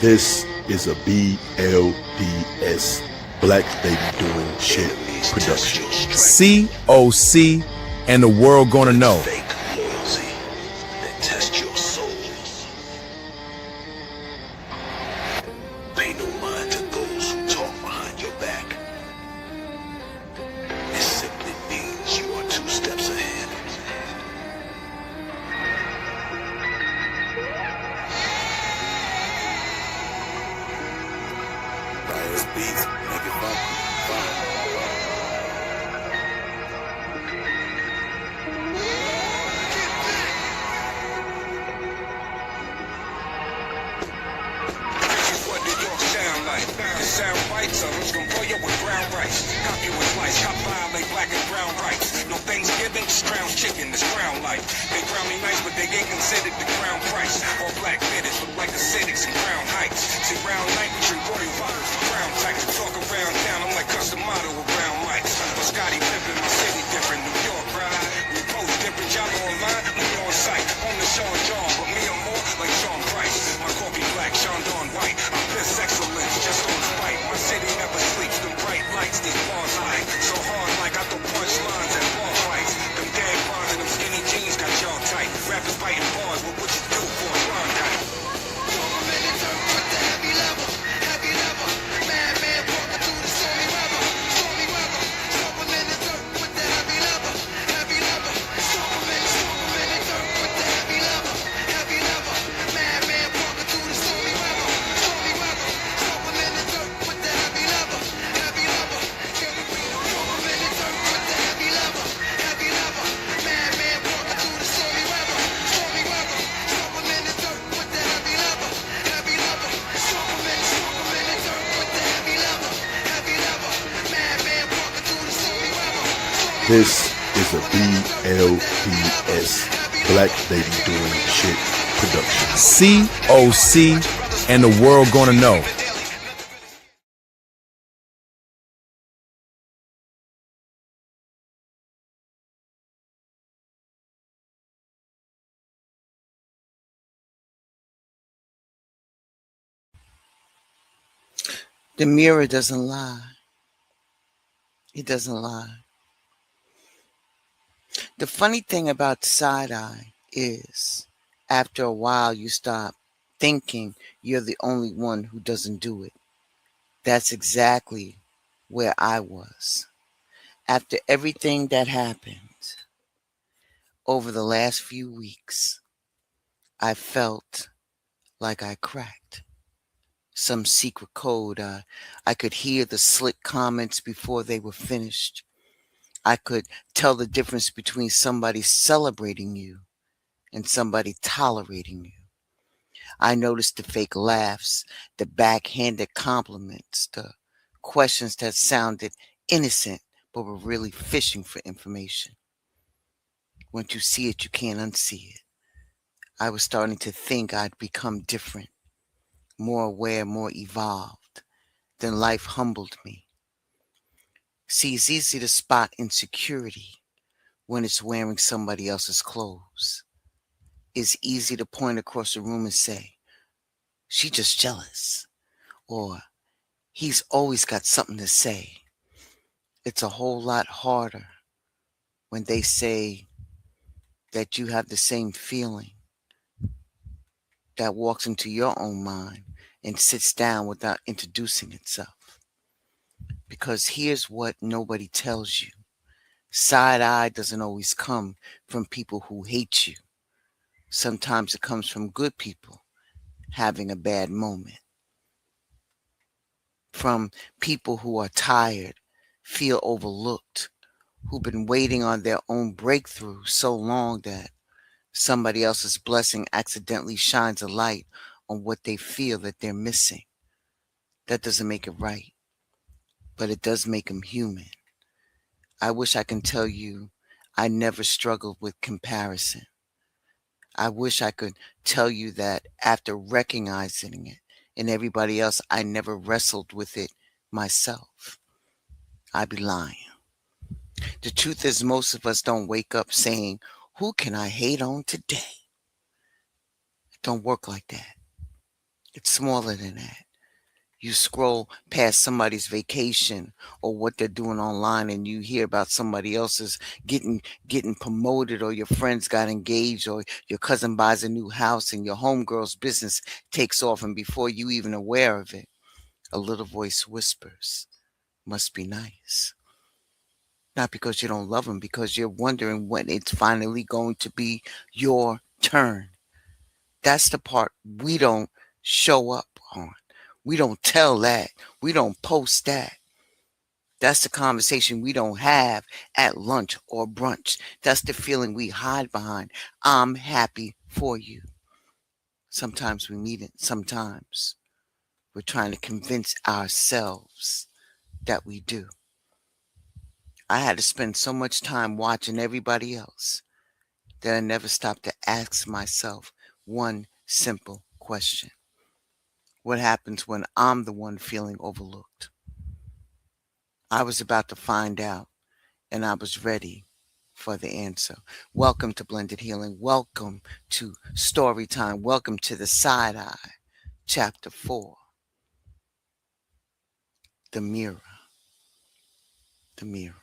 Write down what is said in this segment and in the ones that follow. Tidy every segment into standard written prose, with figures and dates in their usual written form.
This is a BLDS, Black Baby Doing Shit production. COC and the world gonna know. Fake loyalty that test your souls. Pay no mind to those who talk behind your back. It simply means you are 2 steps ahead. Riot's beats, make it funky. Sound bites, others gon' boil you with brown rice. Cop you with slice, cop violate black and brown rights. No Thanksgiving, just crown chicken, it's crown life. They crown me nice, but they ain't considered the crown price. All black fitteds look like acidics and crown heights. See, round night, we drink royal bottles for crown types. Talk around town, I'm like custom model with brown mics. But Scotty pimpin', my city different, New York, right? We post different, y'all online, we on site. On the Sean John, but me I'm more like Sean Price. My coffee black, Sean Dawn white. I'm this excellence, just on spite. My city never sleeps, them bright lights, these bars high. So hard like I throw punch lines at bar fights. Them dead bars and them skinny jeans got y'all tight. Rappers biting bars, what would you do for a Klondike? This is a BLDS, Black Baby Doing Shit production. COC and the world gonna know. The mirror doesn't lie. It doesn't lie. The funny thing about side eye is after a while you stop thinking you're the only one who doesn't do it. That's exactly where I was. After everything that happened over the last few weeks, I felt like I cracked some secret code. I could hear the slick comments before they were finished. I could tell the difference between somebody celebrating you and somebody tolerating you. I noticed the fake laughs, the backhanded compliments, the questions that sounded innocent but were really fishing for information. Once you see it, you can't unsee it. I was starting to think I'd become different, more aware, more evolved. Then life humbled me. See, it's easy to spot insecurity when it's wearing somebody else's clothes. It's easy to point across the room and say, "She just jealous," or "He's always got something to say." It's a whole lot harder when they say that you have the same feeling that walks into your own mind and sits down without introducing itself. Because here's what nobody tells you. Side eye doesn't always come from people who hate you. Sometimes it comes from good people having a bad moment. From people who are tired, feel overlooked, who've been waiting on their own breakthrough so long that somebody else's blessing accidentally shines a light on what they feel that they're missing. That doesn't make it right, but it does make them human. I wish I can tell you I never struggled with comparison. I wish I could tell you that after recognizing it in everybody else, I never wrestled with it myself. I'd be lying. The truth is, most of us don't wake up saying, "Who can I hate on today?" It don't work like that. It's smaller than that. You scroll past somebody's vacation or what they're doing online, and you hear about somebody else's getting promoted, or your friends got engaged, or your cousin buys a new house, and your homegirl's business takes off, and before you even aware of it, a little voice whispers, must be nice. Not because you don't love them, because you're wondering when it's finally going to be your turn. That's the part we don't show up on. We don't tell that. We don't post that. That's the conversation we don't have at lunch or brunch. That's the feeling we hide behind. I'm happy for you. Sometimes we mean it. Sometimes we're trying to convince ourselves that we do. I had to spend so much time watching everybody else that I never stopped to ask myself one simple question. What happens when I'm the one feeling overlooked? I was about to find out, and I was ready for the answer. Welcome to Blended Healing. Welcome to Story Time. Welcome to the Side Eye, Chapter 4. The Mirror. The Mirror.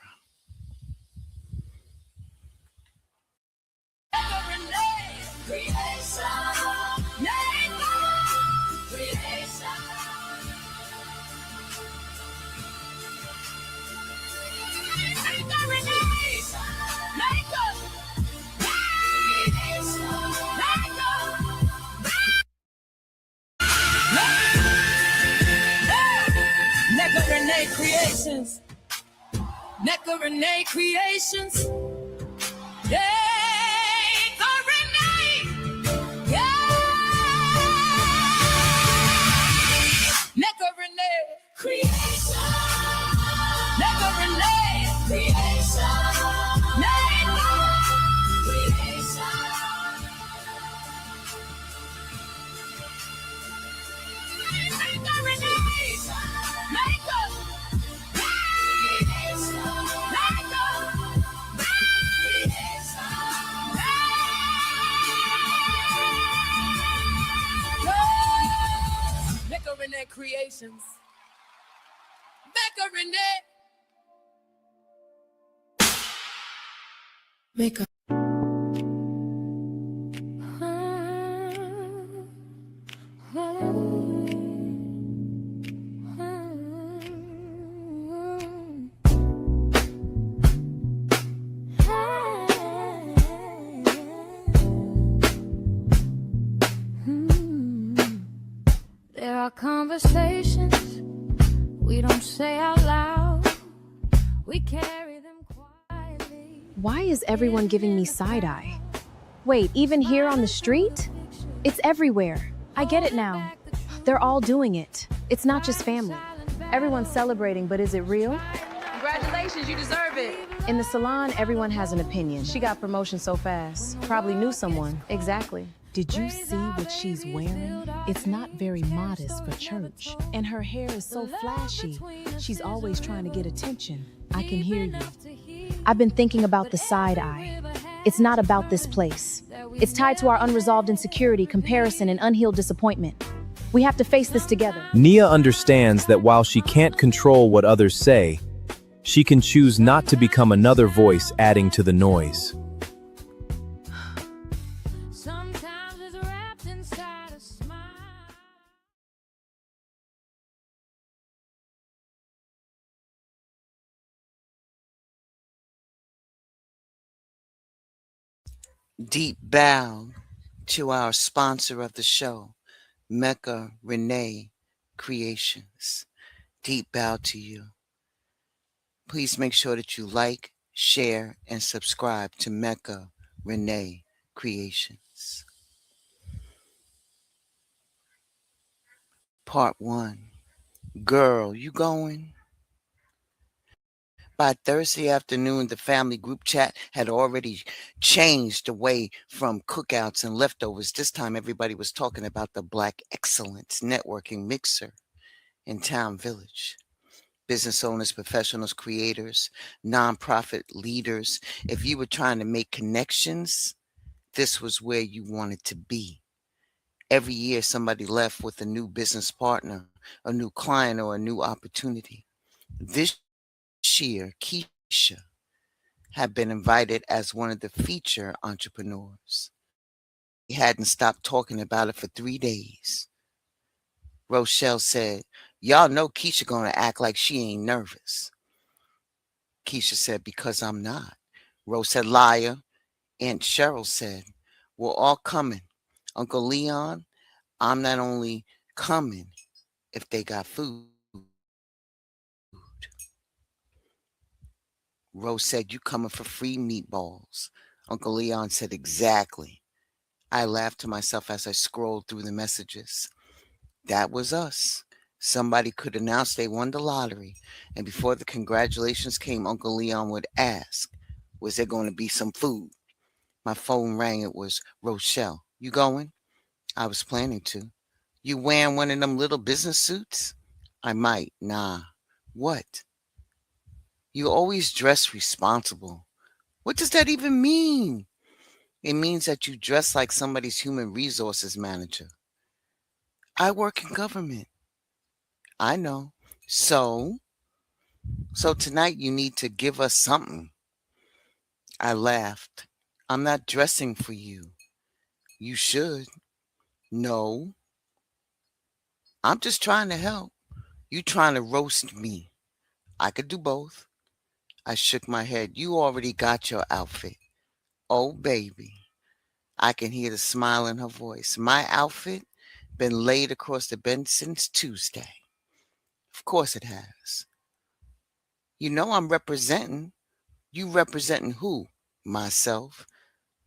Creations. Necka Renee Creations. Necka Renee. Yeah. Necka Renee Creations. Necka Renee Creations. Necka Creations. Necka Renee. Necka. Renee Creations. Becca Renee. Make a There are conversations we don't say out loud. We carry them quietly. Why is everyone giving me side-eye? Wait, even here on the street? It's everywhere. I get it now. They're all doing it. It's not just family. Everyone's celebrating, but is it real? Congratulations, you deserve it. In the salon, everyone has an opinion. She got promotion so fast. Probably knew someone. Exactly. Did you see what she's wearing? It's not very modest for church. And her hair is so flashy. She's always trying to get attention. I can hear you. I've been thinking about the side eye. It's not about this place. It's tied to our unresolved insecurity, comparison, and unhealed disappointment. We have to face this together. Nia understands that while she can't control what others say, she can choose not to become another voice adding to the noise. Deep bow to our sponsor of the show, Mecca Renee Creations. Deep bow to you. Please make sure that you like, share, and subscribe to Mecca Renee Creations. Part 1. Girl, you going? By Thursday afternoon, the family group chat had already changed away from cookouts and leftovers. This time, everybody was talking about the Black Excellence Networking Mixer in Town Village. Business owners, professionals, creators, nonprofit leaders. If you were trying to make connections, this was where you wanted to be. Every year, somebody left with a new business partner, a new client, or a new opportunity. This year, Keisha had been invited as one of the feature entrepreneurs. He hadn't stopped talking about it for 3 days. Rochelle said, "Y'all know Keisha gonna act like she ain't nervous." Keisha said, "Because I'm not." Rose said, "Liar." Aunt Cheryl said, "We're all coming. Uncle Leon, I'm not only coming if they got food." Rose said, "You coming for free meatballs." Uncle Leon said, "Exactly." I laughed to myself as I scrolled through the messages. That was us. Somebody could announce they won the lottery, and before the congratulations came, Uncle Leon would ask, "Was there going to be some food?" My phone rang. It was Rochelle. "You going?" I was planning to. "You wearing one of them little business suits?" I might. Nah. What? "You always dress responsible." What does that even mean? It means that you dress like somebody's human resources manager. I work in government. I know. So tonight you need to give us something. I laughed. "I'm not dressing for you." "You should." "No, I'm just trying to help." "You trying to roast me." "I could do both." I shook my head. "You already got your outfit." "Oh, baby." I can hear the smile in her voice. "My outfit been laid across the bed since Tuesday." "Of course it has." "You know I'm representing." "You representing who?" "Myself."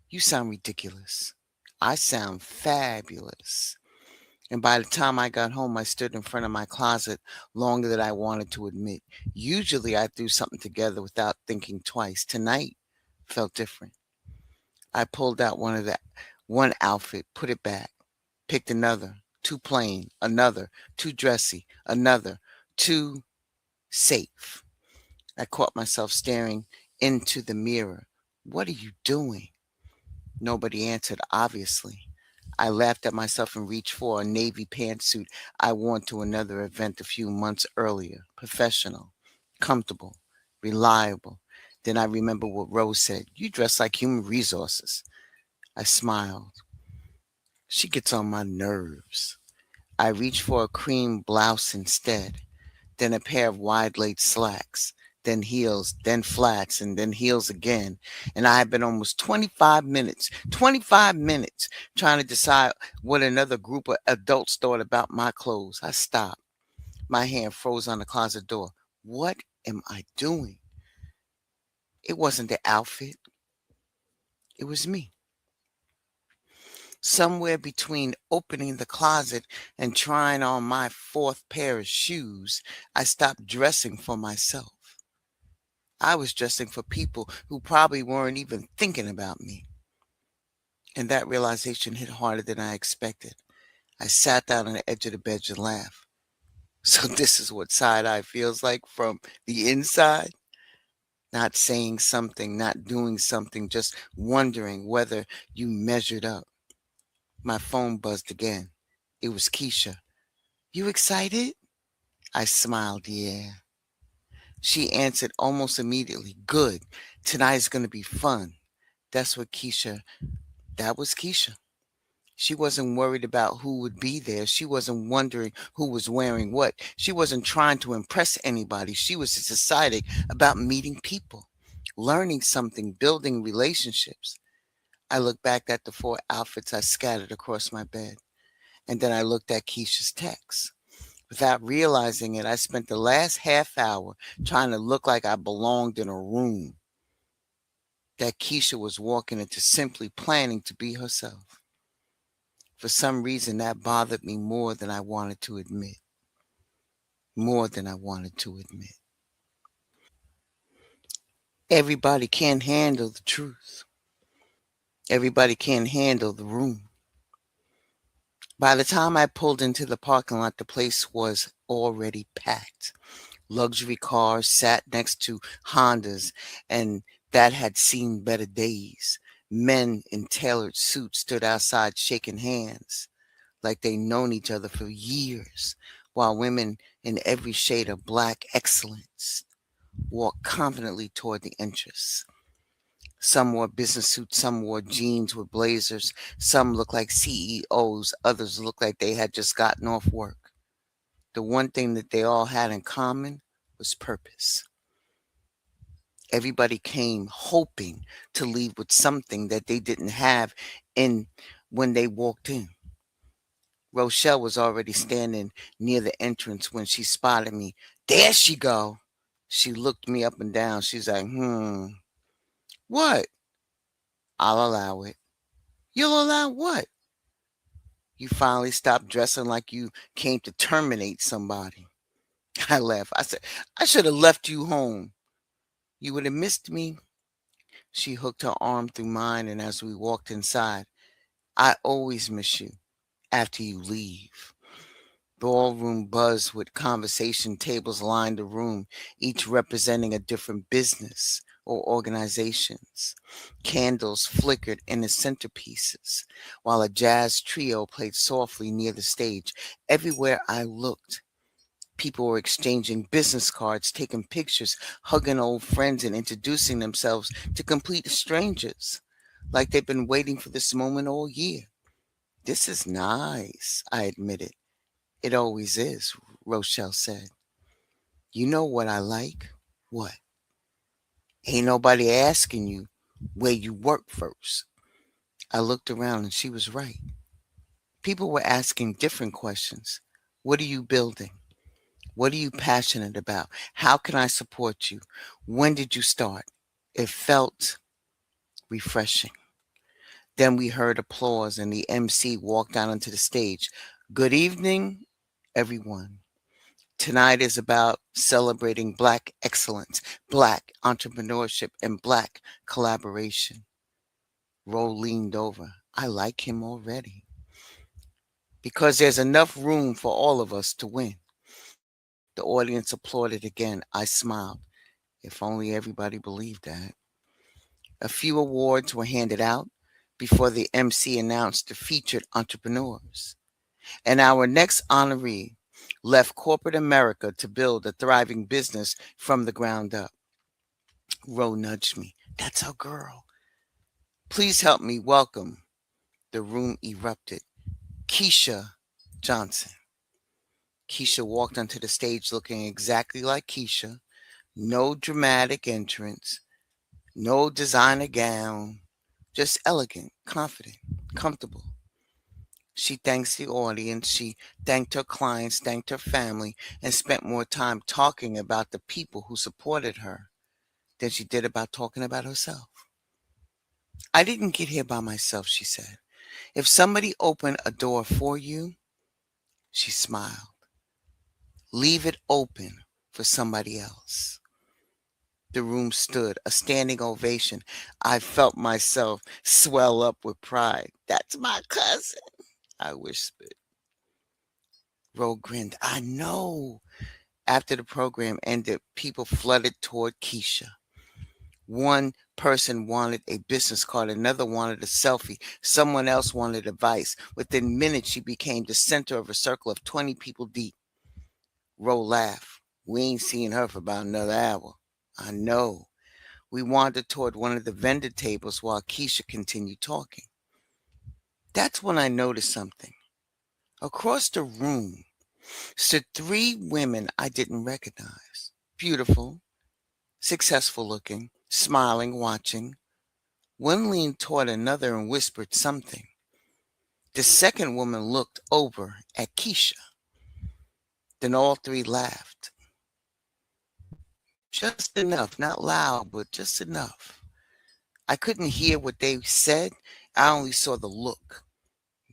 "You sound ridiculous." "I sound fabulous." And by the time I got home, I stood in front of my closet longer than I wanted to admit. Usually I threw something together without thinking twice. Tonight felt different. I pulled out one outfit, put it back, picked another, too plain, another, too dressy, another, too safe. I caught myself staring into the mirror. "What are you doing?" Nobody answered, obviously. I laughed at myself and reached for a navy pantsuit I wore to another event a few months earlier. Professional, comfortable, reliable. Then I remember what Rose said. "You dress like human resources." I smiled. She gets on my nerves. I reached for a cream blouse instead, then a pair of wide leg slacks, then heels, then flats, and then heels again. And I had been almost 25 minutes trying to decide what another group of adults thought about my clothes. I stopped. My hand froze on the closet door. What am I doing? It wasn't the outfit, it was me. Somewhere between opening the closet and trying on my fourth pair of shoes, I stopped dressing for myself. I was dressing for people who probably weren't even thinking about me. And that realization hit harder than I expected. I sat down on the edge of the bed and laughed. So this is what side eye feels like from the inside? Not saying something, not doing something, just wondering whether you measured up. My phone buzzed again. It was Keisha. "You excited?" I smiled, "Yeah." She answered almost immediately, "Good. Tonight's going to be fun." That's what Keisha, that was Keisha. She wasn't worried about who would be there. She wasn't wondering who was wearing what. She wasn't trying to impress anybody. She was just excited about meeting people, learning something, building relationships. I looked back at the four outfits I scattered across my bed, and then I looked at Keisha's text. Without realizing it, I spent the last half hour trying to look like I belonged in a room that Keisha was walking into, simply planning to be herself. For some reason, that bothered me more than I wanted to admit. More than I wanted to admit. Everybody can't handle the truth. Everybody can't handle the room. By the time I pulled into the parking lot, the place was already packed. Luxury cars sat next to Hondas, and that had seen better days. Men in tailored suits stood outside shaking hands. like they'd known each other for years, while women in every shade of black excellence walked confidently toward the entrance. Some wore business suits, some wore jeans with blazers, some looked like CEOs, others looked like they had just gotten off work. The one thing that they all had in common was purpose. Everybody came hoping to leave with something that they didn't have in when they walked in. Rochelle was already standing near the entrance when she spotted me. There she go. She looked me up and down. She's like, what? I'll allow it. You'll allow what? You finally stopped dressing like you came to terminate somebody. I laughed. I said, I should have left you home. You would have missed me. She hooked her arm through mine, and as we walked inside, I always miss you after you leave. Ballroom buzzed with conversation tables lined the room, each representing a different business or organizations. Candles flickered in the centerpieces, while a jazz trio played softly near the stage. Everywhere I looked, people were exchanging business cards, taking pictures, hugging old friends, and introducing themselves to complete strangers, like they've been waiting for this moment all year. This is nice, I admitted. It always is, Rochelle said. You know what I like? What? Ain't nobody asking you where you work first. I looked around and she was right. People were asking different questions. What are you building? What are you passionate about? How can I support you? When did you start? It felt refreshing. Then we heard applause and the MC walked out onto the stage. Good evening, everyone. Tonight is about celebrating Black excellence, Black entrepreneurship, and Black collaboration. Ro leaned over. I like him already. Because there's enough room for all of us to win. The audience applauded again. I smiled. If only everybody believed that. A few awards were handed out before the MC announced the featured entrepreneurs. And our next honoree left corporate America to build a thriving business from the ground up. Ro nudged me. That's our girl. Please help me welcome. The room erupted. Keisha Johnson. Keisha walked onto the stage looking exactly like Keisha. No dramatic entrance, no designer gown, just elegant, confident, comfortable. She thanks the audience. She thanked her clients, thanked her family, and spent more time talking about the people who supported her than she did about talking about herself. I didn't get here by myself, she said. If somebody opened a door for you, she smiled, leave it open for somebody else. The room stood, a standing ovation. I felt myself swell up with pride. That's my cousin, I whispered. Ro grinned. I know. After the program ended, people flooded toward Keisha. One person wanted a business card, another wanted a selfie, someone else wanted advice. Within minutes, she became the center of a circle of 20 people deep. Ro laughed. We ain't seen her for about another hour. I know. We wandered toward one of the vendor tables while Keisha continued talking. That's when I noticed something. Across the room stood three women I didn't recognize. Beautiful, successful looking, smiling, watching. One leaned toward another and whispered something. The second woman looked over at Keisha. Then all three laughed. Just enough, not loud, but just enough. I couldn't hear what they said. I only saw the look.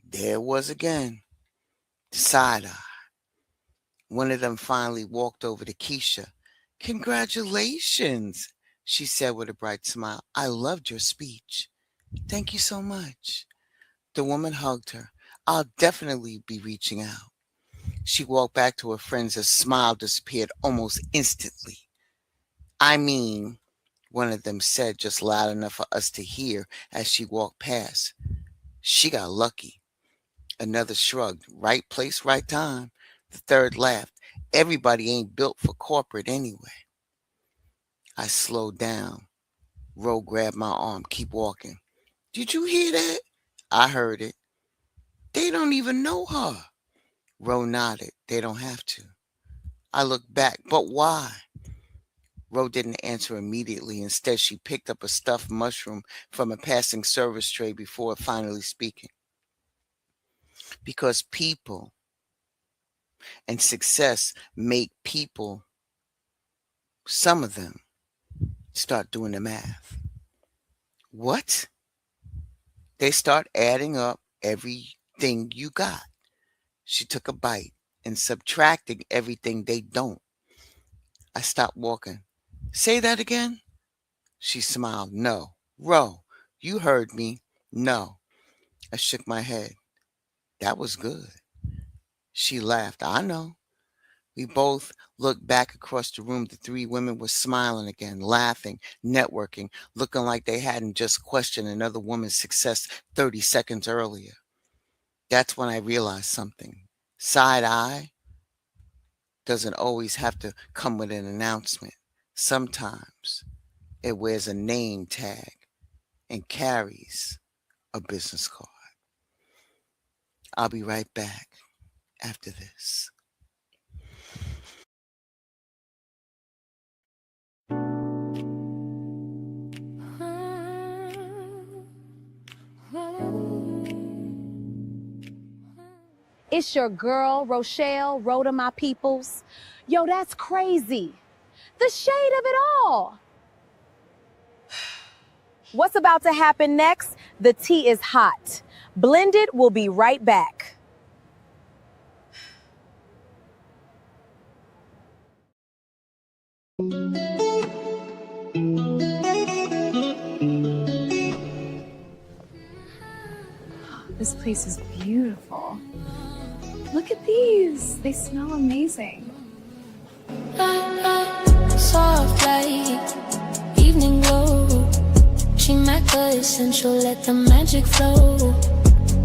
There it was again, the side eye. One of them finally walked over to Keisha. Congratulations, she said with a bright smile. I loved your speech. Thank you so much. The woman hugged her. I'll definitely be reaching out. She walked back to her friends. Her smile disappeared almost instantly. I mean, one of them said just loud enough for us to hear as she walked past. She got lucky. Another shrugged. Right place, right time. The third laughed. Everybody ain't built for corporate anyway. I slowed down. Ro grabbed my arm. Keep walking. Did you hear that? I heard it. They don't even know her. Ro nodded. They don't have to. I looked back. But why? Ro didn't answer immediately. Instead, she picked up a stuffed mushroom from a passing service tray before finally speaking. Because people and success make people, some of them, start doing the math. What? They start adding up everything you got. She took a bite and subtracting everything they don't. I stopped walking. Say that again? She smiled. No. Ro, you heard me. No. I shook my head. That was good. She laughed. I know. We both looked back across the room. The three women were smiling again, laughing, networking, looking like they hadn't just questioned another woman's success 30 seconds earlier. That's when I realized something. Side eye doesn't always have to come with an announcement. Sometimes it wears a name tag and carries a business card. I'll be right back after this. It's your girl, Rochelle, Rhoda, my peoples. Yo, that's crazy. The shade of it all. What's about to happen next? The tea is hot. Blended will be right back. This place is beautiful. Look at these. They smell amazing. Soft light, evening glow. She make the essential, let the magic flow.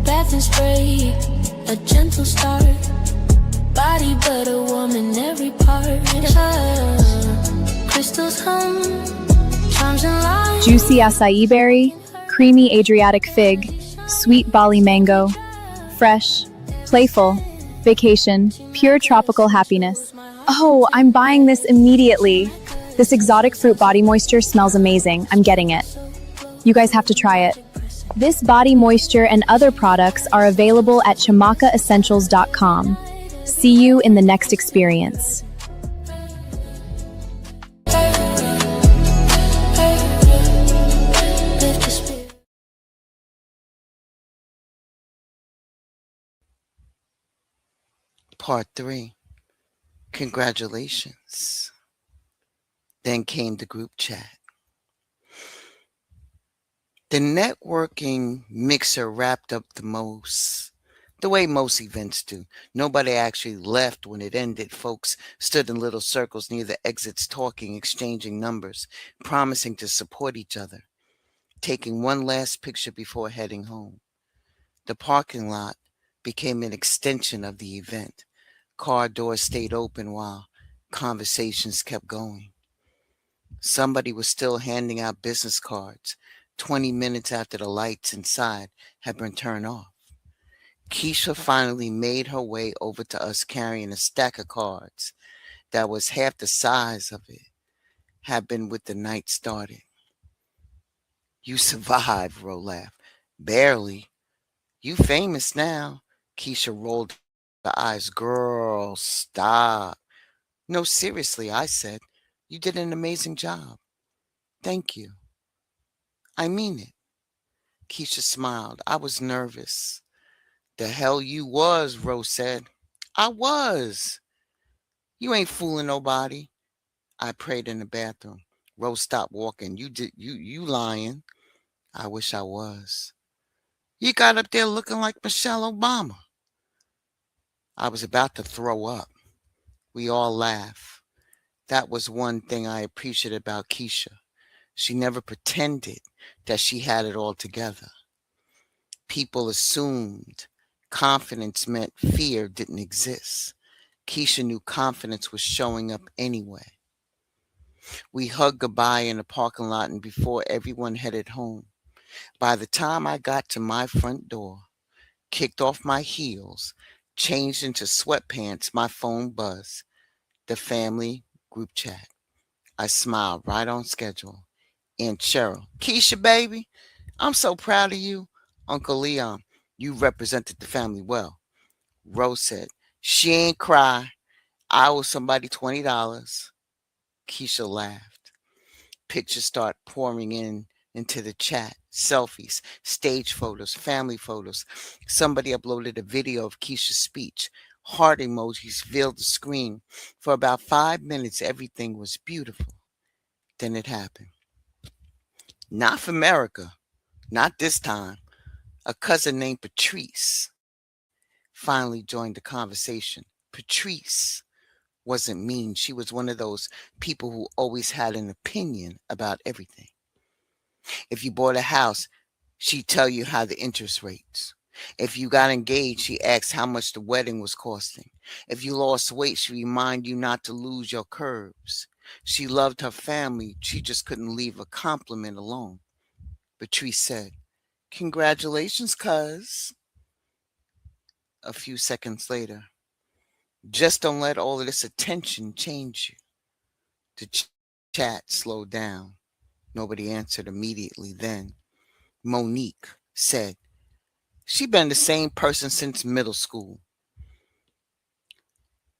Bath and spray, a gentle start. Body butter, warm in every part. Crystals hum, charms and light. Juicy acai berry, creamy Adriatic fig, sweet Bali mango, fresh, playful, vacation, pure tropical happiness. Oh, I'm buying this immediately. This exotic fruit body moisture smells amazing. I'm getting it. You guys have to try it. This body moisture and other products are available at chamakaessentials.com. See you in the next experience. Part 3. Congratulations. Then came the group chat. The networking mixer wrapped up the way most events do. Nobody actually left when it ended. Folks stood in little circles near the exits, talking, exchanging numbers, promising to support each other, taking one last picture before heading home. The parking lot became an extension of the event. Car doors stayed open while conversations kept going. Somebody was still handing out business cards 20 minutes after the lights inside had been turned off. Keisha finally made her way over to us carrying a stack of cards that was half the size of it had been when the night started. You survived, Ro laughed. Barely. You famous now. Keisha rolled her eyes. Girl, stop. No, seriously, I said. You did an amazing job. Thank you. I mean it. Keisha smiled. I was nervous. The hell you was, Rose said. I was. You ain't fooling nobody. I prayed in the bathroom. Rose stopped walking. You lying. I wish I was. You got up there looking like Michelle Obama. I was about to throw up. We all laughed. That was one thing I appreciated about Keisha. She never pretended that she had it all together. People assumed Confidence meant fear didn't exist. Keisha knew confidence was showing up anyway. We hugged goodbye in the parking lot and before everyone headed home. By the time I got to my front door, kicked off my heels, changed into sweatpants, my phone buzzed. The family group chat. I smiled right on schedule. Aunt Cheryl, Keisha, baby, I'm so proud of you. Uncle Leon, you represented the family well. Rose said, she ain't cry. I owe somebody $20. Keisha laughed. Pictures start pouring in into the chat. Selfies, stage photos, family photos. Somebody uploaded a video of Keisha's speech. Heart emojis filled the screen. For about 5 minutes, everything was beautiful. Then it happened. Not for America. Not this time. A cousin named Patrice finally joined the conversation. Patrice wasn't mean. She was one of those people who always had an opinion about everything. If you bought a house, she'd tell you how the interest rates. If you got engaged, she asked how much the wedding was costing. If you lost weight, she remind you not to lose your curves. She loved her family. She just couldn't leave a compliment alone. Patrice said, congratulations, cuz. A few seconds later, just don't let all of this attention change you. The chat slowed down. Nobody answered immediately. Then Monique said, she been the same person since middle school.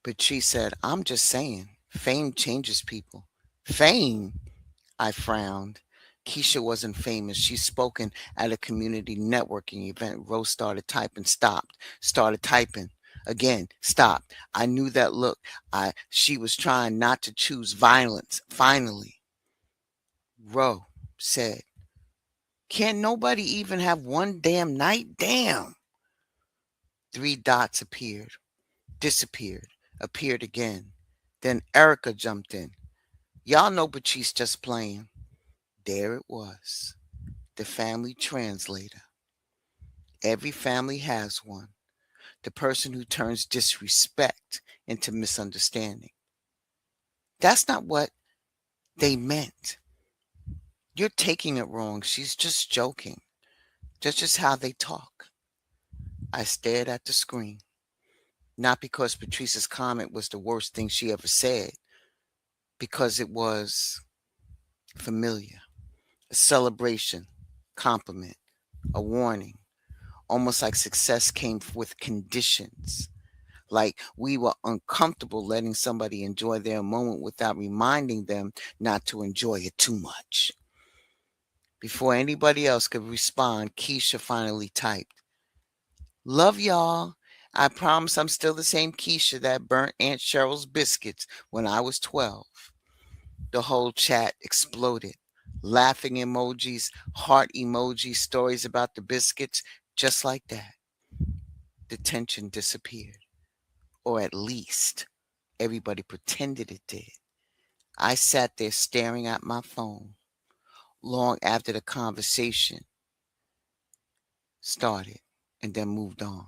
Patrice said, I'm just saying, fame changes people. Fame? I frowned. Keisha wasn't famous. She'd spoken at a community networking event. Rose started typing, stopped, started typing. Again, stopped. I knew that look. She was trying not to choose violence. Finally, Ro said, can't nobody even have one damn night? Damn. 3 dots appeared, disappeared, appeared again. Then Erica jumped in. Y'all know Patrice just playing. There it was, the family translator. Every family has one. The person who turns disrespect into misunderstanding. That's not what they meant. You're taking it wrong. She's just joking. That's just how they talk. I stared at the screen. Not because Patrice's comment was the worst thing she ever said, because it was familiar. A celebration, compliment, a warning. Almost like success came with conditions. Like we were uncomfortable letting somebody enjoy their moment without reminding them not to enjoy it too much. Before anybody else could respond, Keisha finally typed, love y'all. I promise I'm still the same Keisha that burnt Aunt Cheryl's biscuits when I was 12. The whole chat exploded. Laughing emojis, heart emojis, stories about the biscuits, just like that. The tension disappeared. Or at least everybody pretended it did. I sat there staring at my phone long after the conversation started and then moved on.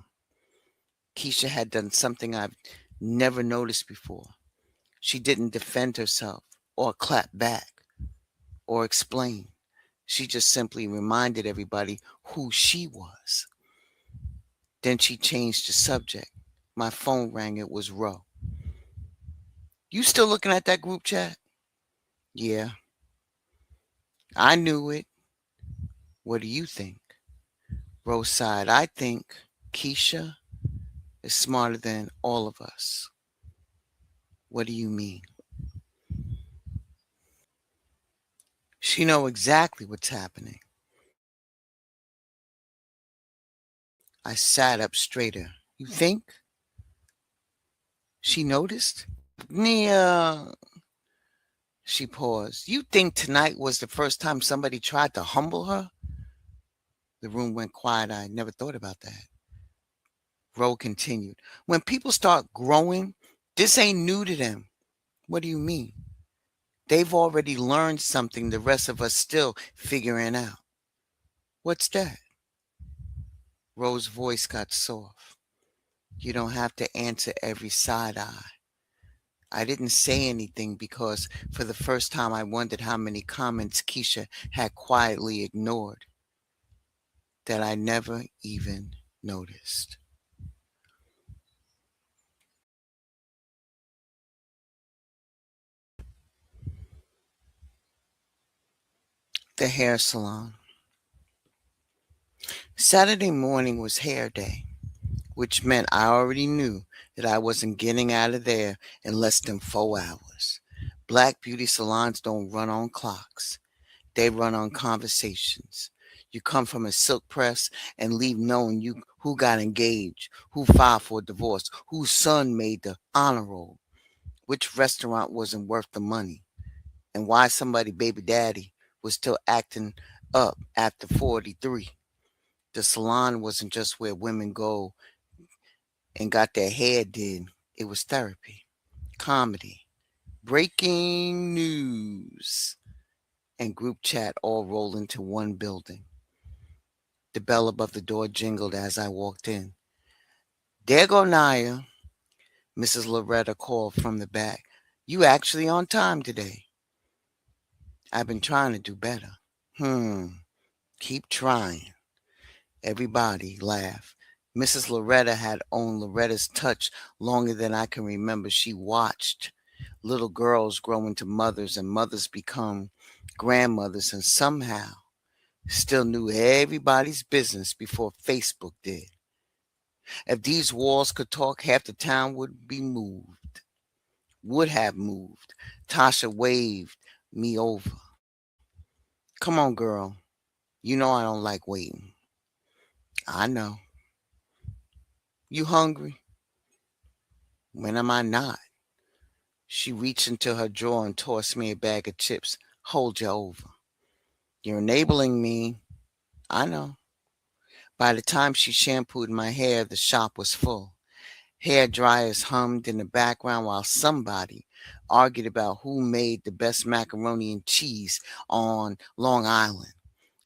Keisha had done something I've never noticed before. She didn't defend herself or clap back or explain. She just simply reminded everybody who she was. Then she changed the subject. My phone rang. It was Ro. You still looking at that group chat? Yeah. I knew it. What do you think? Ro sighed. I think Keisha is smarter than all of us. What do you mean? She know exactly what's happening. I sat up straighter. You think? She noticed? Nia. She paused. You think tonight was the first time somebody tried to humble her? The room went quiet. I never thought about that. Ro continued. When people start growing, this ain't new to them. What do you mean? They've already learned something the rest of us still figuring out. What's that? Rose's voice got soft. You don't have to answer every side eye. I didn't say anything because for the first time I wondered how many comments Keisha had quietly ignored that I never even noticed. The hair salon. Saturday morning was hair day, which meant I already knew that I wasn't getting out of there in less than 4 hours. Black beauty salons don't run on clocks. They run on conversations. You come from a silk press and leave knowing you who got engaged, who filed for a divorce, whose son made the honor roll, which restaurant wasn't worth the money, and why somebody baby daddy was still acting up after 43. The salon wasn't just where women go and got their hair did. It was therapy, comedy, breaking news, and group chat all rolled into one building. The bell above the door jingled as I walked in. There go Naya, Mrs. Loretta called from the back. You actually on time today. I've been trying to do better. Keep trying. Everybody laughed. Mrs. Loretta had owned Loretta's touch longer than I can remember. She watched little girls grow into mothers and mothers become grandmothers and somehow still knew everybody's business before Facebook did. If these walls could talk, half the town would have moved. Tasha waved me over. Come on, girl. You know I don't like waiting. I know. You hungry? When am I not? She reached into her drawer and tossed me a bag of chips. Hold you over. You're enabling me. I know. By the time she shampooed my hair, the shop was full. Hair dryers hummed in the background while somebody argued about who made the best macaroni and cheese on Long Island.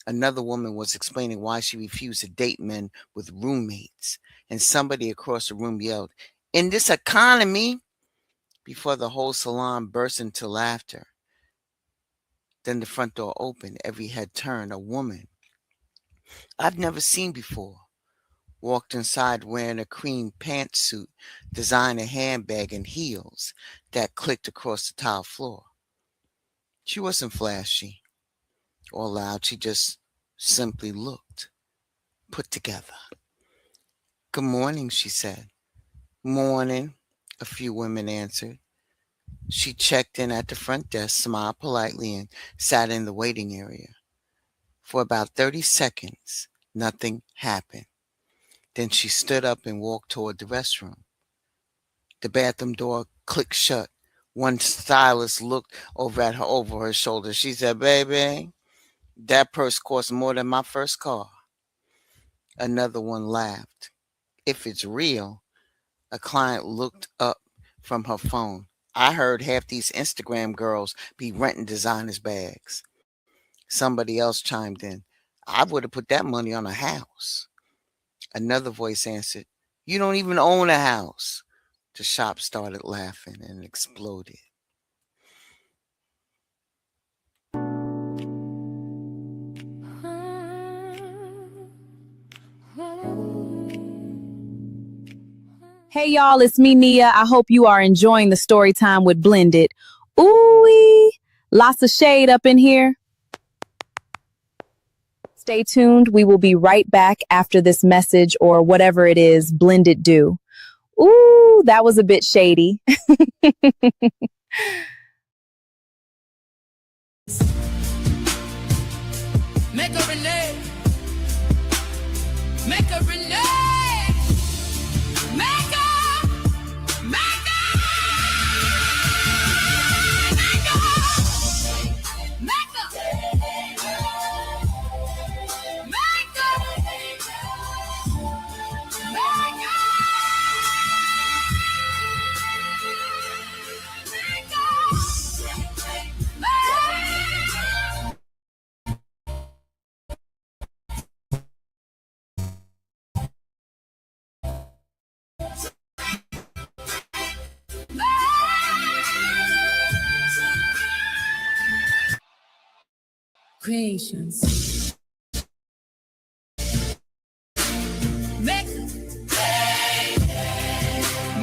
Another woman was explaining why she refused to date men with roommates. And somebody across the room yelled, In this economy, before the whole salon burst into laughter. Then the front door opened. Every head turned. A woman I've never seen before walked inside wearing a cream pantsuit, designer handbag, and heels that clicked across the tile floor. She wasn't flashy or loud. She just simply looked put together. Good morning, she said. Morning, a few women answered. She checked in at the front desk, smiled politely, and sat in the waiting area. For about 30 seconds, nothing happened. Then she stood up and walked toward the restroom. The bathroom door clicked shut. One stylist looked over her shoulder. She said, Baby, that purse cost more than my first car. Another one laughed. If it's real, a client looked up from her phone. I heard half these Instagram girls be renting designers' bags. Somebody else chimed in. I would have put that money on a house. Another voice answered, You don't even own a house. The shop started laughing and exploded. Hey y'all, it's me, Nia. I hope you are enjoying the story time with Blended. Ooh, lots of shade up in here. Stay tuned. We will be right back after this message or whatever it is Blended do. Ooh, that was a bit shady. Make a renege. Make a renege. Make a. Make a. Make a. Make a. Make a. creations. Maker,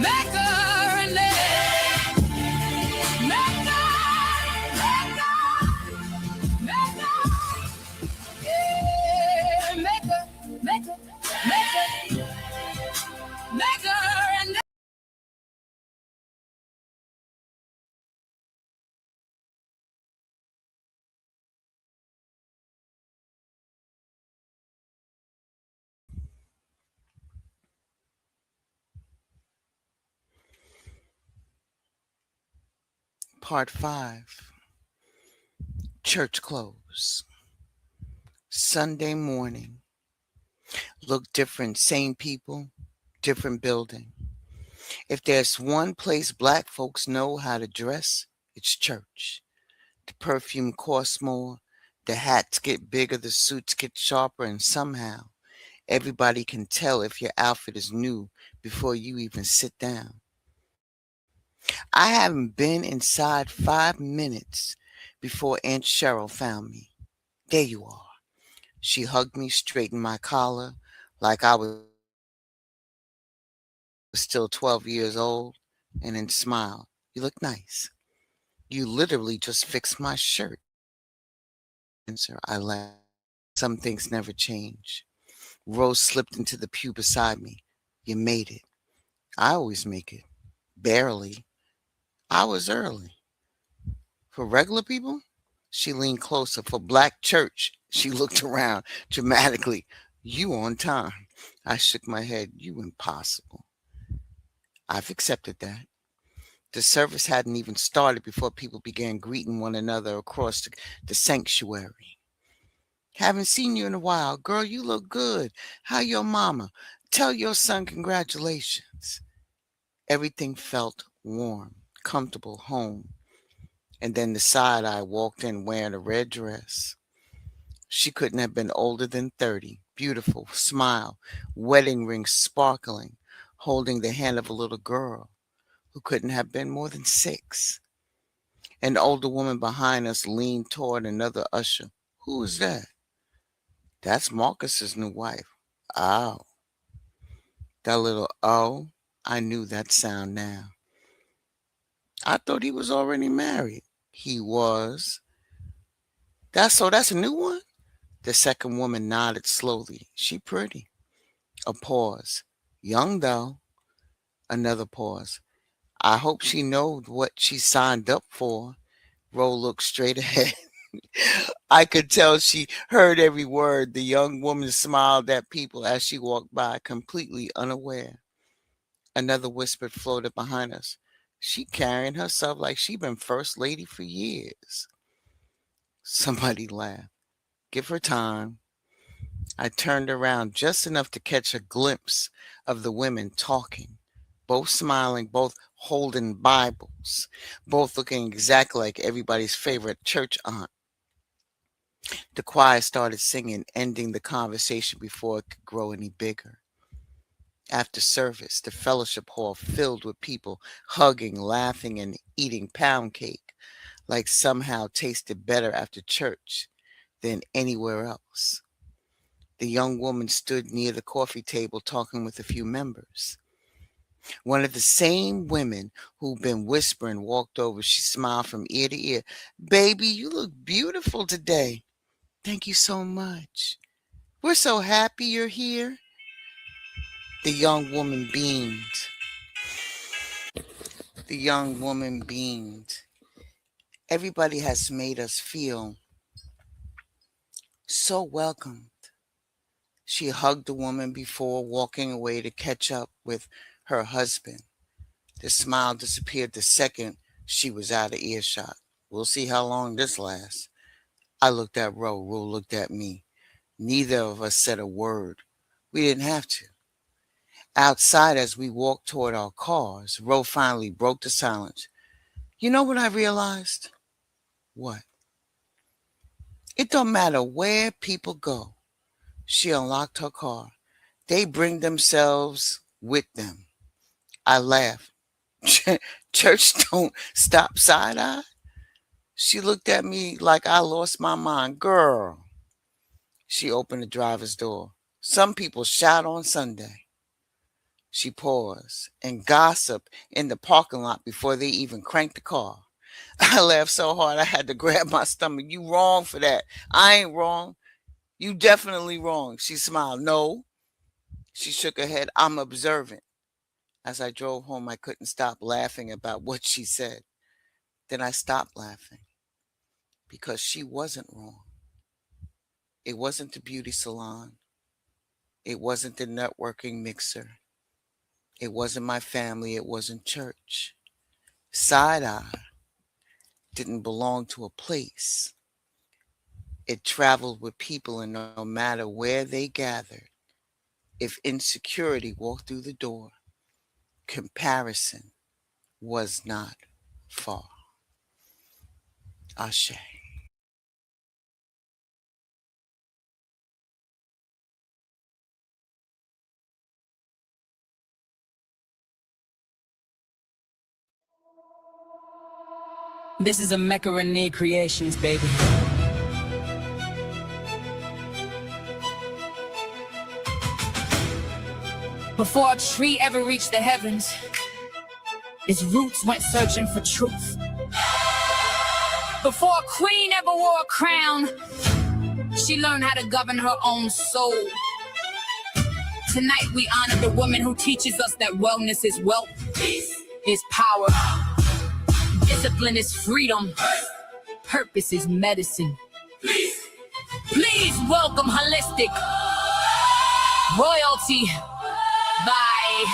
maker, and maker, maker, yeah, maker, and Part 5. Church clothes. Sunday morning. Look different, same people, different building. If there's one place black folks know how to dress, it's church. The perfume costs more, the hats get bigger, the suits get sharper, and somehow everybody can tell if your outfit is new before you even sit down. I haven't been inside 5 minutes before Aunt Cheryl found me. There you are. She hugged me, straightened my collar like I was still 12 years old, and then smiled. You look nice. You literally just fixed my shirt. Answer, I laughed. Some things never change. Rose slipped into the pew beside me. You made it. I always make it. Barely. I was early. For regular people? She leaned closer. For black church, she looked around dramatically. You on time. I shook my head. You impossible. I've accepted that. The service hadn't even started before people began greeting one another across the sanctuary. Haven't seen you in a while. Girl, you look good. How your mama? Tell your son congratulations. Everything felt warm, comfortable, home. And then the side eye walked in wearing a red dress. She couldn't have been older than 30. Beautiful, smile, wedding ring sparkling, holding the hand of a little girl who couldn't have been more than 6. An older woman behind us leaned toward another usher. Who is that? That's Marcus's new wife. Oh, that little oh, I knew that sound now. I thought he was already married. He was. That's a new one? The second woman nodded slowly. She pretty. A pause. Young though. Another pause. I hope she knows what she signed up for. Ro looked straight ahead. I could tell she heard every word. The young woman smiled at people as she walked by, completely unaware. Another whisper floated behind us. She carrying herself like she been first lady for years. Somebody laughed. Give her time. I turned around just enough to catch a glimpse of the women talking, both smiling, both holding Bibles, both looking exactly like everybody's favorite church aunt. The choir started singing, ending the conversation before it could grow any bigger. After service, the fellowship hall filled with people hugging, laughing, and eating pound cake, like somehow tasted better after church than anywhere else. The young woman stood near the coffee table talking with a few members. One of the same women who'd been whispering walked over. She smiled from ear to ear. Baby, you look beautiful today. Thank you so much. We're so happy you're here. The young woman beamed. The young woman beamed. Everybody has made us feel so welcomed. She hugged the woman before walking away to catch up with her husband. The smile disappeared the second she was out of earshot. We'll see how long this lasts. I looked at Ro. Ro looked at me. Neither of us said a word. We didn't have to. Outside, as we walked toward our cars, Ro finally broke the silence. You know what I realized? What? It don't matter where people go. She unlocked her car. They bring themselves with them. I laughed. Church don't stop side eye. She looked at me like I lost my mind. Girl, she opened the driver's door. Some people shout on Sunday. She paused and gossiped in the parking lot before they even cranked the car. I laughed so hard I had to grab my stomach. You wrong for that. I ain't wrong. You definitely wrong. She smiled. No. She shook her head. I'm observant. As I drove home, I couldn't stop laughing about what she said. Then I stopped laughing because she wasn't wrong. It wasn't the beauty salon. It wasn't the networking mixer. It wasn't my family. It wasn't church. Side eye didn't belong to a place. It traveled with people, and no matter where they gathered, if insecurity walked through the door, comparison was not far. Ashe. This is a Mecca Renee Creations, baby. Before a tree ever reached the heavens, its roots went searching for truth. Before a queen ever wore a crown, she learned how to govern her own soul. Tonight we honor the woman who teaches us that wellness is wealth, is power, discipline is freedom, purpose is medicine. Please welcome Holistic Royalty by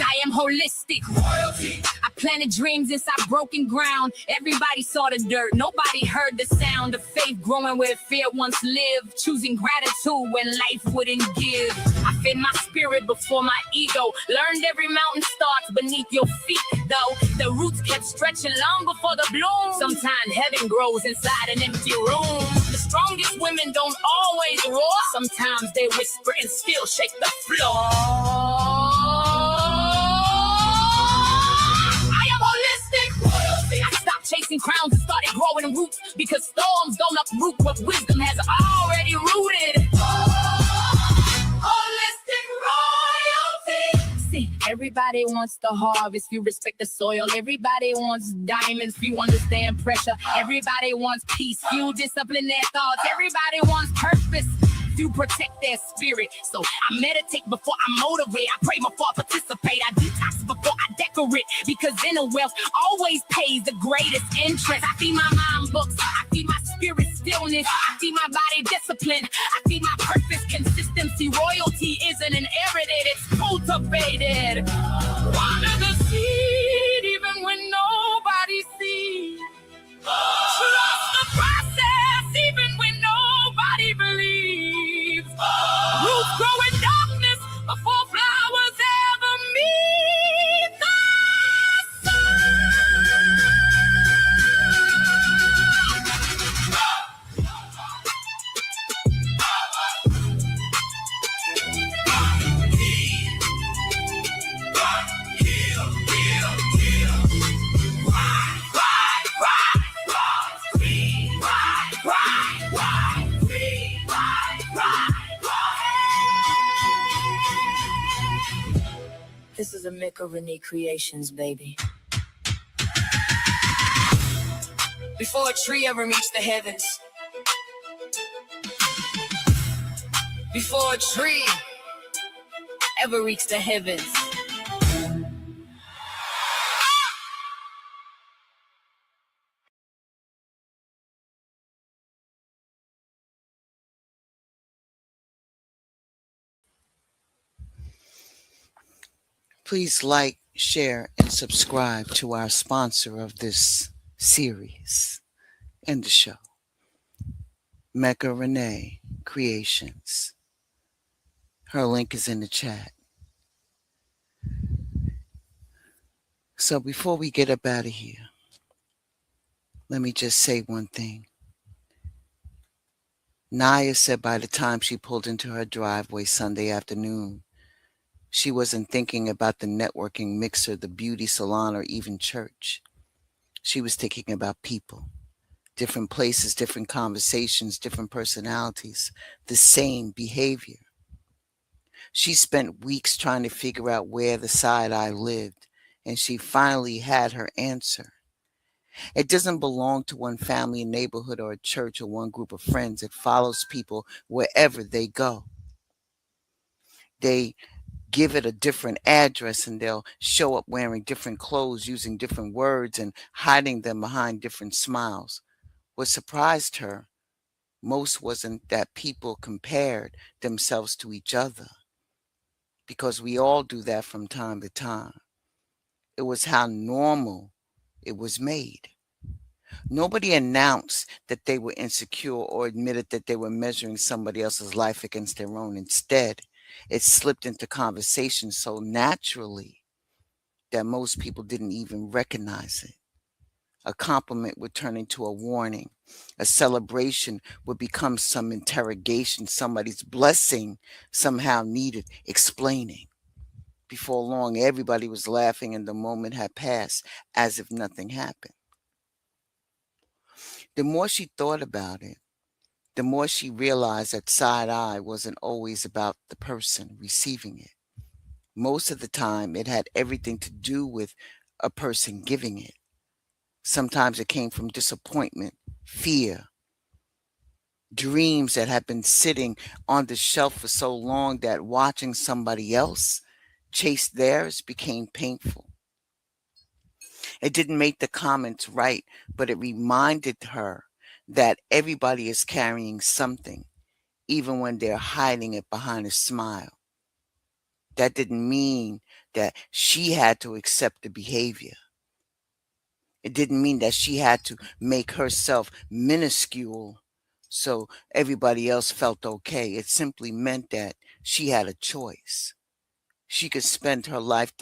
I am holistic. Royalty. I planted dreams inside broken ground. Everybody saw the dirt. Nobody heard the sound of faith growing where fear once lived. Choosing gratitude when life wouldn't give. I fed my spirit before my ego. Learned every mountain starts beneath your feet. Though the roots kept stretching long before the bloom. Sometimes heaven grows inside an empty room. The strongest women don't always roar. Sometimes they whisper and still shake the floor. I stopped chasing crowns and started growing roots because storms don't uproot what wisdom has already rooted. Holistic royalty. See, everybody wants the harvest. You respect the soil. Everybody wants diamonds. You understand pressure. Everybody wants peace. You discipline their thoughts. Everybody wants purpose. To protect their spirit. So I meditate before I motivate. I pray before I participate. I detox before I decorate. Because inner wealth always pays the greatest interest. I feed my mind books. I feed my spirit stillness. I feed my body discipline. I feed my purpose consistency. Royalty isn't inherited, it's cultivated. Water the seed even when nobody sees. Trust the process even when nobody believes. Roots grow in darkness before flowers ever meet the This is a Mecca Renee Creations, baby. Before a tree ever reached the heavens, before a tree ever reached the heavens. Please like, share, and subscribe to our sponsor of this series and the show, Mecca Renee Creations. Her link is in the chat. So before we get up out of here, let me just say one thing. Naya said by the time she pulled into her driveway Sunday afternoon, She wasn't thinking about the networking mixer, the beauty salon, or even church. She was thinking about people, different places, different conversations, different personalities, the same behavior. She spent weeks trying to figure out where the side eye lived, and she finally had her answer. It doesn't belong to one family, neighborhood, or a church, or one group of friends. It follows people wherever they go. They give it a different address and they'll show up wearing different clothes, using different words, and hiding them behind different smiles. What surprised her most wasn't that people compared themselves to each other, because we all do that from time to time. It was how normal it was made. Nobody announced that they were insecure or admitted that they were measuring somebody else's life against their own. Instead, it slipped into conversation so naturally that most people didn't even recognize it. A compliment would turn into a warning. A celebration would become some interrogation. Somebody's blessing somehow needed explaining. Before long, everybody was laughing and the moment had passed as if nothing happened. The more she thought about it, the more she realized that side eye wasn't always about the person receiving it. Most of the time, it had everything to do with a person giving it. Sometimes it came from disappointment, fear, dreams that had been sitting on the shelf for so long that watching somebody else chase theirs became painful. It didn't make the comments right, but it reminded her that everybody is carrying something, even when they're hiding it behind a smile. That didn't mean that she had to accept the behavior. It didn't mean that she had to make herself minuscule so everybody else felt okay. It simply meant that she had a choice. She could spend her life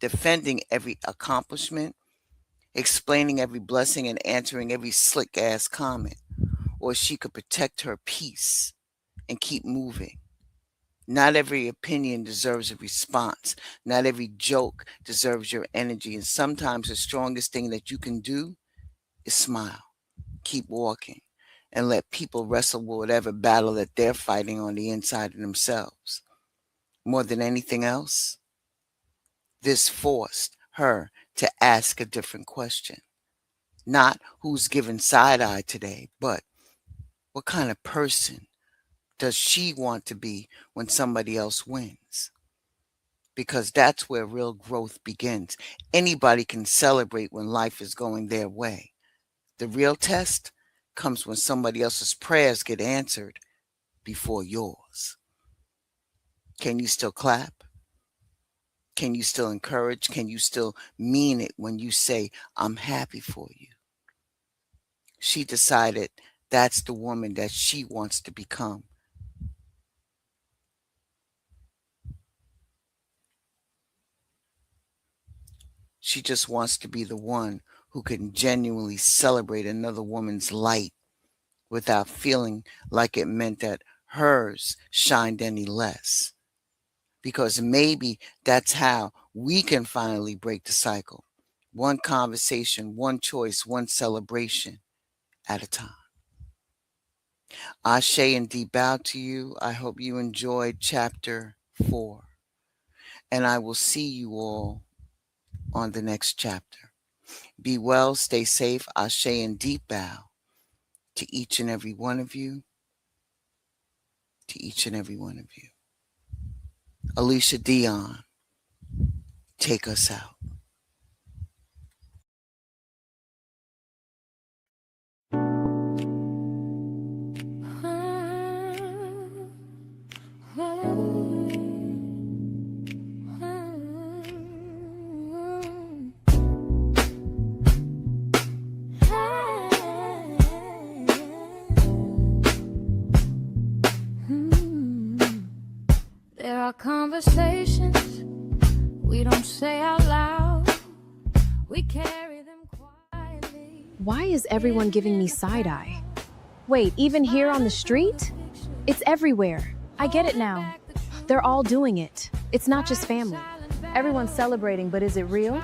defending every accomplishment, explaining every blessing, and answering every slick ass comment. Or she could protect her peace and keep moving. Not every opinion deserves a response. Not every joke deserves your energy. And sometimes the strongest thing that you can do is smile, keep walking, and let people wrestle with whatever battle that they're fighting on the inside of themselves. More than anything else, this forced her to ask a different question. Not who's giving side eye today, but what kind of person does she want to be when somebody else wins? Because that's where real growth begins. Anybody can celebrate when life is going their way. The real test comes when somebody else's prayers get answered before yours. Can you still clap? Can you still encourage? Can you still mean it when you say, I'm happy for you? She decided that's the woman that she wants to become. She just wants to be the one who can genuinely celebrate another woman's light without feeling like it meant that hers shined any less. Because maybe that's how we can finally break the cycle. One conversation, one choice, one celebration at a time. Ashe and deep bow to you. I hope you enjoyed chapter 4. And I will see you all on the next chapter. Be well, stay safe. Ashe and deep bow to each and every one of you. To each and every one of you. Alicia Dion, take us out. There are conversations we don't say out loud. We carry them quietly. Why is everyone giving me side eye? Wait, even here on the street? It's everywhere. I get it now. They're all doing it. It's not just family. Everyone's celebrating, but is it real?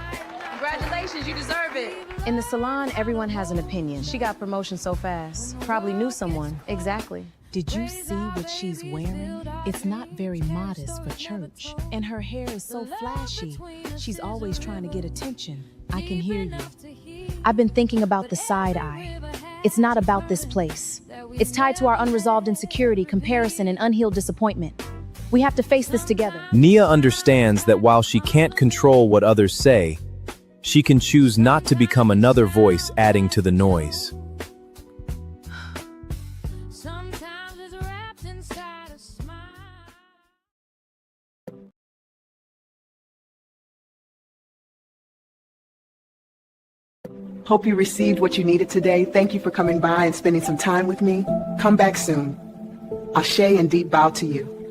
Congratulations, you deserve it. In the salon, everyone has an opinion. She got promotion so fast. Probably knew someone. Exactly. Did you see what she's wearing? It's not very modest for church. And her hair is so flashy. She's always trying to get attention. I can hear you. I've been thinking about the side eye. It's not about this place. It's tied to our unresolved insecurity, comparison, and unhealed disappointment. We have to face this together. Nia understands that while she can't control what others say, she can choose not to become another voice adding to the noise. Hope you received what you needed today. Thank you for coming by and spending some time with me. Come back soon. Ashe and deep bow to you.